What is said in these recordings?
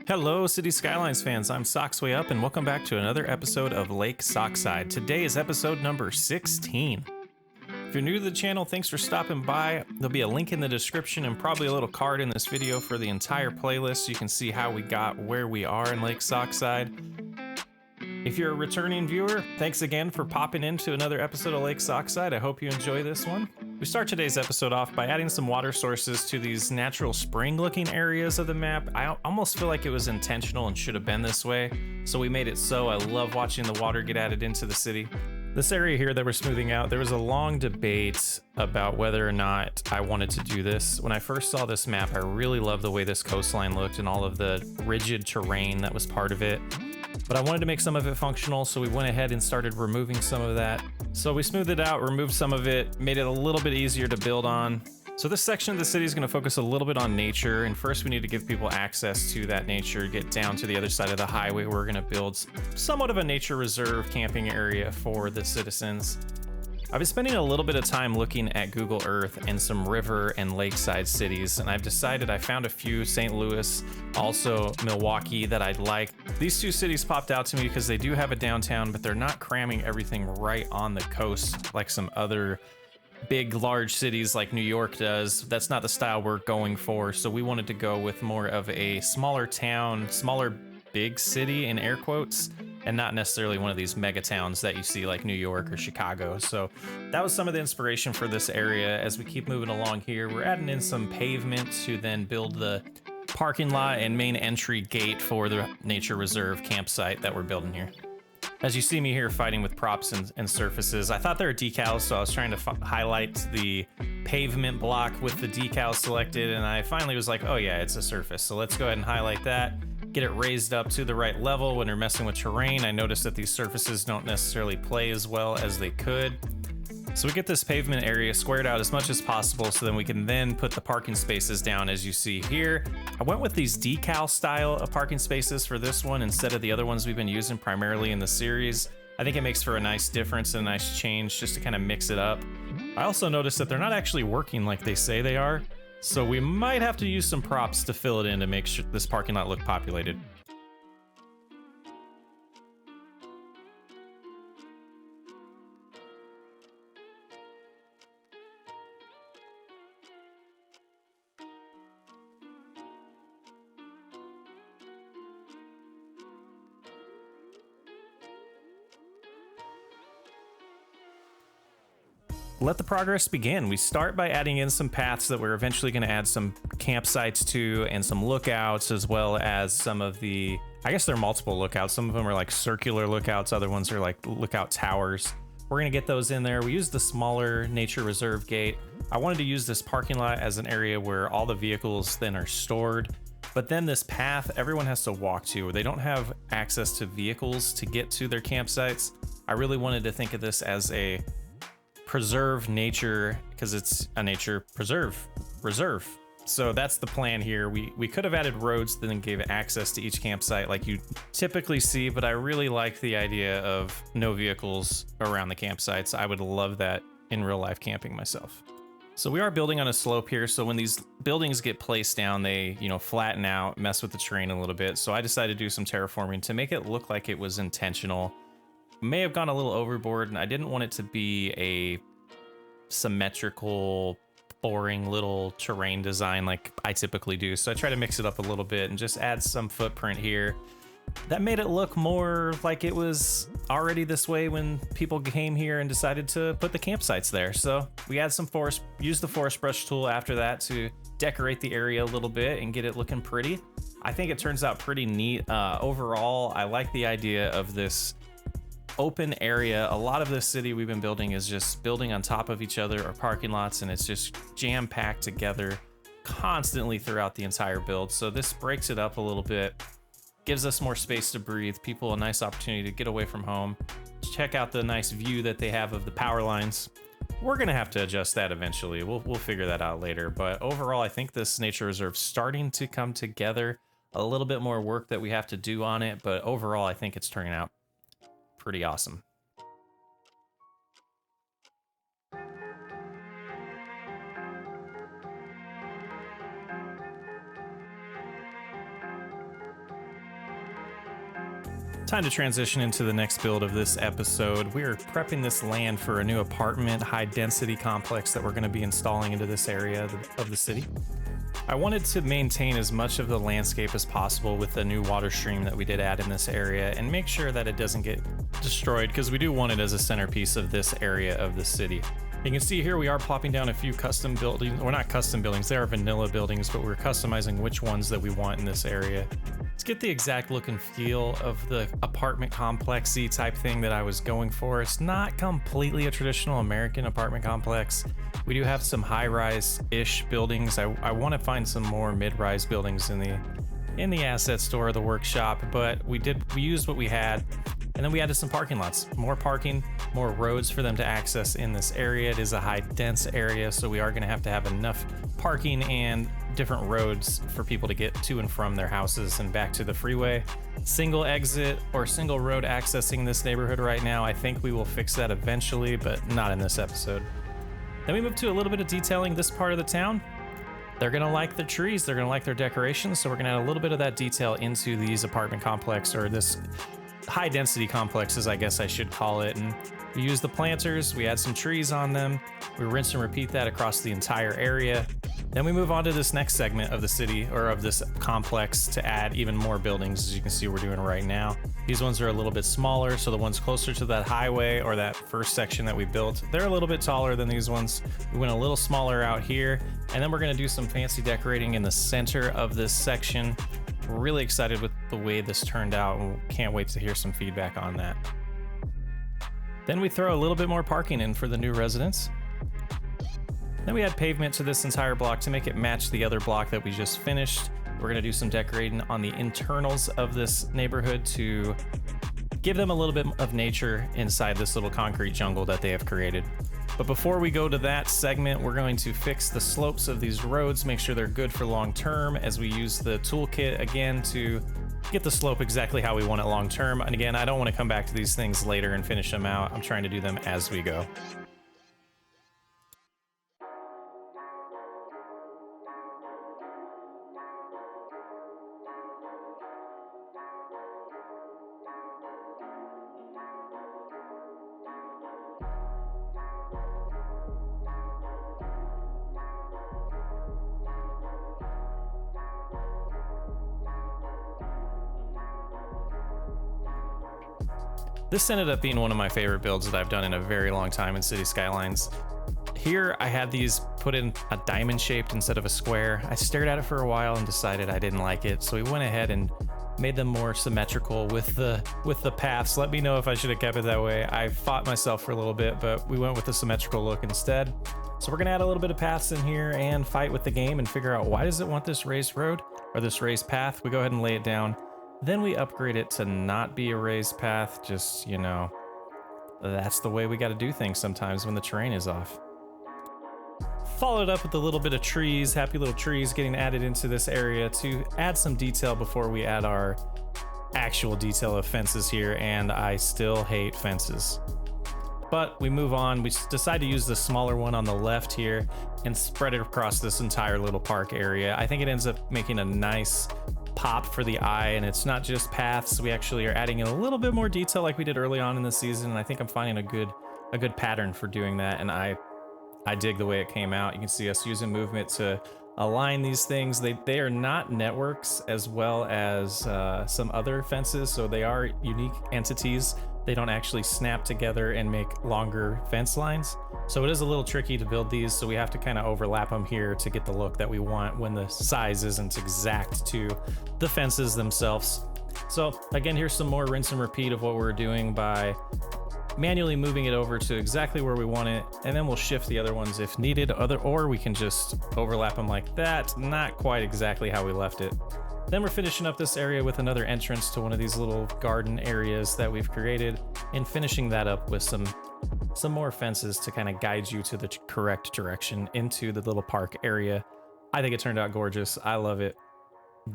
Hello, City Skylines fans. I'm Sockside Up, and welcome back to another episode of Lake Sockside. Today is episode number 16. If you're new to the channel, thanks for stopping by. There'll be a link in the description and probably a little card in this video for the entire playlist so you can see how we got where we are in Lake Sockside. If you're a returning viewer, thanks again for popping into another episode of Lake Sockside. I hope you enjoy this one. We start today's episode off by adding some water sources to these natural spring-looking areas of the map. I almost feel like it was intentional and should have been this way, so we made it so. I love watching the water get added into the city. This area here that we're smoothing out, there was a long debate about whether or not I wanted to do this. When I first saw this map, I really loved the way this coastline looked and all of the rigid terrain that was part of it. But I wanted to make some of it functional, so we went ahead and started removing some of that. So we smoothed it out, removed some of it, made it a little bit easier to build on. So this section of the city is going to focus a little bit on nature, and first we need to give people access to that nature, get down to the other side of the highway. We're going to build somewhat of a nature reserve camping area for the citizens. I've been spending a little bit of time looking at Google Earth and some river and lakeside cities, and I've decided I found a few, St. Louis, also Milwaukee, that I'd like. These two cities popped out to me because they do have a downtown, but they're not cramming everything right on the coast like some other big, large cities like New York does. That's not the style we're going for, so we wanted to go with more of a smaller town, smaller big city in air quotes, and not necessarily one of these mega towns that you see like New York or Chicago. So that was some of the inspiration for this area. As we keep moving along here, we're adding in some pavement to then build the parking lot and main entry gate for the nature reserve campsite that we're building here. As you see me here fighting with props and surfaces, I thought they were decals, so I was trying to highlight the pavement block with the decals selected, and I finally was like, oh yeah, it's a surface. So let's go ahead and highlight that, get it raised up to the right level. When you're messing with terrain, I noticed that these surfaces don't necessarily play as well as they could. So we get this pavement area squared out as much as possible so then we can then put the parking spaces down as you see here. I went with these decal style of parking spaces for this one instead of the other ones we've been using primarily in the series. I think it makes for a nice difference and a nice change just to kind of mix it up. I also noticed that they're not actually working like they say they are, so we might have to use some props to fill it in to make sure this parking lot look populated. Let the progress begin. We start by adding in some paths that we're eventually going to add some campsites to and some lookouts, as well as some of the, I guess they're multiple lookouts. Some of them are like circular lookouts. Other ones are like lookout towers. We're going to get those in there. We use the smaller nature reserve gate. I wanted to use this parking lot as an area where all the vehicles then are stored. But then this path, everyone has to walk to, where they don't have access to vehicles to get to their campsites. I really wanted to think of this as a preserve nature, because it's a nature reserve. So that's the plan here. We could have added roads that then gave access to each campsite like you typically see, but I really like the idea of no vehicles around the campsites. I would love that in real life camping myself. So we are building on a slope here, so when these buildings get placed down, they, flatten out, mess with the terrain a little bit. So I decided to do some terraforming to make it look like it was intentional. May have gone a little overboard, and I didn't want it to be a symmetrical, boring little terrain design like I typically do. So I try to mix it up a little bit and just add some footprint here. That made it look more like it was already this way when people came here and decided to put the campsites there. So we add some use the forest brush tool after that to decorate the area a little bit and get it looking pretty. I think it turns out pretty neat. Overall, I like the idea of this open area. A lot of this city we've been building is just building on top of each other or parking lots, and it's just jam-packed together constantly throughout the entire build. So this breaks it up a little bit, gives us more space to breathe, people a nice opportunity to get away from home, check out the nice view that they have of the power lines. We're gonna have to adjust that eventually. We'll figure that out later. But overall, I think this nature reserve starting to come together. A little bit more work that we have to do on it, but overall, I think it's turning out pretty awesome. Time to transition into the next build of this episode. We are prepping this land for a new apartment, high density complex that we're going to be installing into this area of the city. I wanted to maintain as much of the landscape as possible with the new water stream that we did add in this area and make sure that it doesn't get destroyed because we do want it as a centerpiece of this area of the city. You can see here we are plopping down a few custom buildings. Well, not custom buildings, they are vanilla buildings, but we're customizing which ones that we want in this area. Let's get the exact look and feel of the apartment complex-y type thing that I was going for. It's not completely a traditional American apartment complex. We do have some high-rise-ish buildings. I want to find some more mid-rise buildings in the asset store, the workshop, but we used what we had. And then we added some parking lots, more parking, more roads for them to access in this area. It is a high dense area, so we are gonna have to have enough parking and different roads for people to get to and from their houses and back to the freeway. Single exit or single road accessing this neighborhood right now. I think we will fix that eventually, but not in this episode. Then we move to a little bit of detailing this part of the town. They're gonna like their trees, they're gonna like their decorations, so we're gonna add a little bit of that detail into these apartment complex, or this high density complexes, I guess I should call it. And we use the planters, we add some trees on them, we rinse and repeat that across the entire area. Then we move on to this next segment of the city, or of this complex, to add even more buildings, as you can see we're doing right now. These ones are a little bit smaller, so the ones closer to that highway or that first section that we built, they're a little bit taller than these ones. We went a little smaller out here, and then we're gonna do some fancy decorating in the center of this section. We're really excited with the way this turned out and can't wait to hear some feedback on that. Then we throw a little bit more parking in for the new residents. Then we add pavement to this entire block to make it match the other block that we just finished. We're gonna do some decorating on the internals of this neighborhood to give them a little bit of nature inside this little concrete jungle that they have created. But before we go to that segment, we're going to fix the slopes of these roads, make sure they're good for long term, as we use the toolkit again to get the slope exactly how we want it long term. And again, I don't want to come back to these things later and finish them out. I'm trying to do them as we go. This ended up being one of my favorite builds that I've done in a very long time in City Skylines. Here, I had these put in a diamond shaped instead of a square. I stared at it for a while and decided I didn't like it, so we went ahead and made them more symmetrical with the paths. Let me know if I should have kept it that way. I fought myself for a little bit, but we went with a symmetrical look instead. So we're gonna add a little bit of paths in here and fight with the game and figure out, why does it want this raised road or this raised path? We go ahead and lay it down. Then we upgrade it to not be a raised path. Just, you know, that's the way we got to do things sometimes when the terrain is off. Followed up with a little bit of trees, happy little trees getting added into this area to add some detail before we add our actual detail of fences here, and I still hate fences. But we move on. We decide to use the smaller one on the left here and spread it across this entire little park area. I think it ends up making a nice pop for the eye, and it's not just paths. We actually are adding in a little bit more detail like we did early on in the season, and I think I'm finding a good pattern for doing that, and I dig the way it came out. You can see us using movement to align these things. They are not networks as well as some other fences, so they are unique entities. They don't actually snap together and make longer fence lines. So it is a little tricky to build these, so we have to kind of overlap them here to get the look that we want when the size isn't exact to the fences themselves. So again, here's some more rinse and repeat of what we're doing by manually moving it over to exactly where we want it, and then we'll shift the other ones if needed, or we can just overlap them like that. Not quite exactly how we left it. Then we're finishing up this area with another entrance to one of these little garden areas that we've created, and finishing that up with some more fences to kind of guide you to the correct direction into the little park area. I think it turned out gorgeous. I love it.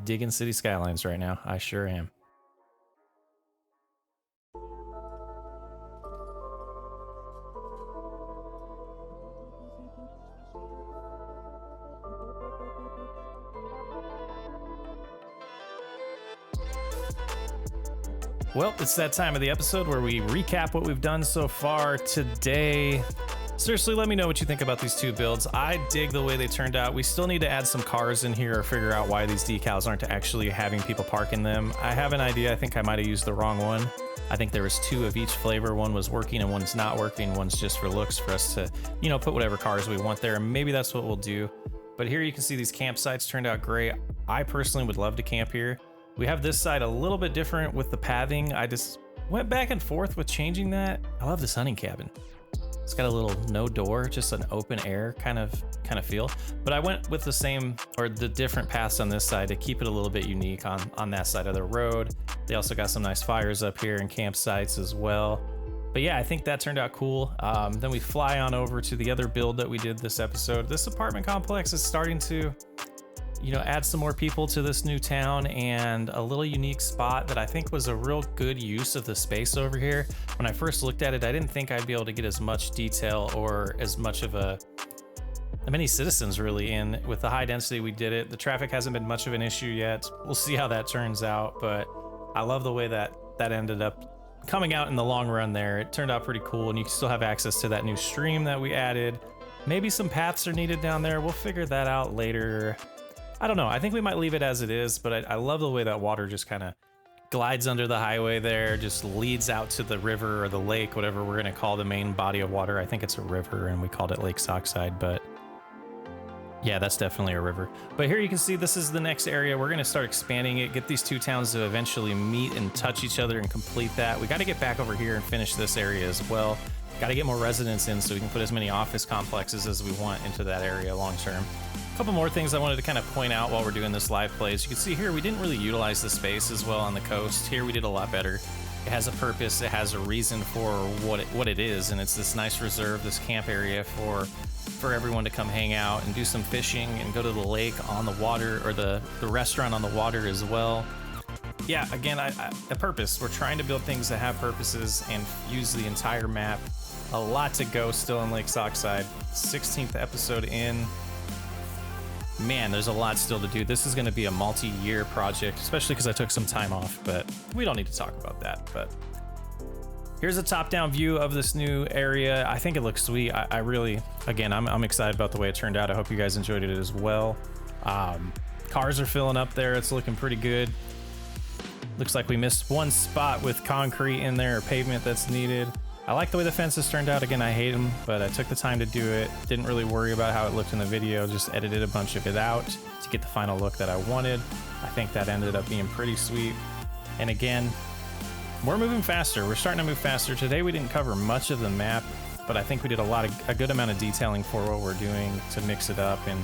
Digging City Skylines right now. I sure am. Well, it's that time of the episode where we recap what we've done so far today. Seriously, let me know what you think about these two builds. I dig the way they turned out. We still need to add some cars in here or figure out why these decals aren't actually having people park in them. I have an idea. I think I might have used the wrong one. I think there was two of each flavor. One was working and one's not working. One's just for looks for us to, put whatever cars we want there. And maybe that's what we'll do. But here you can see these campsites turned out great. I personally would love to camp here. We have this side a little bit different with the pathing. I just went back and forth with changing that. I love this hunting cabin. It's got a little no door, just an open air kind of feel. But I went with the same or the different paths on this side to keep it a little bit unique on that side of the road. They also got some nice fires up here and campsites as well. But yeah, I think that turned out cool. Then we fly on over to the other build that we did this episode. This apartment complex is starting to, add some more people to this new town, and a little unique spot that I think was a real good use of the space over here. When I first looked at it, I didn't think I'd be able to get as much detail or as much of many citizens really in. With the high density we did it. The traffic hasn't been much of an issue yet. We'll see how that turns out, but I love the way that ended up coming out in the long run there. It turned out pretty cool, and you can still have access to that new stream that we added. Maybe some paths are needed down there. We'll figure that out later. I don't know. I think we might leave it as it is, but I love the way that water just kind of glides under the highway there, just leads out to the river or the lake, whatever we're going to call the main body of water. I think it's a river, and we called it Lake Sockside, but yeah, that's definitely a river. But here you can see this is the next area. We're going to start expanding it, get these two towns to eventually meet and touch each other and complete that. We got to get back over here and finish this area as well. Got to get more residents in so we can put as many office complexes as we want into that area long term. A couple more things I wanted to kind of point out while we're doing this live play. As you can see here, we didn't really utilize the space as well on the coast. Here we did a lot better. It has a purpose, it has a reason for what it is, and it's this nice reserve, this camp area for everyone to come hang out and do some fishing and go to the lake on the water, or the restaurant on the water as well. Yeah, again, a purpose. We're trying to build things that have purposes and use the entire map. A lot to go still in Lake Sockside. 16th episode in. Man, there's a lot still to do. This is going to be a multi-year project, especially because I took some time off, but we don't need to talk about that. But here's a top-down view of this new area. I think it looks sweet. I really, again, I'm excited about the way it turned out. I hope you guys enjoyed it as well. Cars are filling up there. It's looking pretty good. Looks like we missed one spot with concrete in there, or pavement that's needed. I like the way the fences turned out. Again, I hate them, but I took the time to do it. Didn't really worry about how it looked in the video. Just edited a bunch of it out to get the final look that I wanted. I think that ended up being pretty sweet. And again, we're moving faster. We're starting to move faster. Today we didn't cover much of the map, but I think we did a good amount of detailing for what we're doing to mix it up. And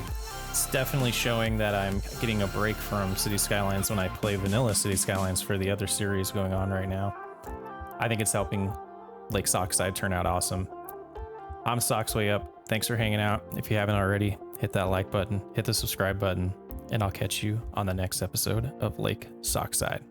it's definitely showing that I'm getting a break from City Skylines when I play vanilla City Skylines for the other series going on right now. I think it's helping Lake Sockside turn out awesome. I'm Socksway Up. Thanks for hanging out. If you haven't already, hit that like button, hit the subscribe button, and I'll catch you on the next episode of Lake Sockside.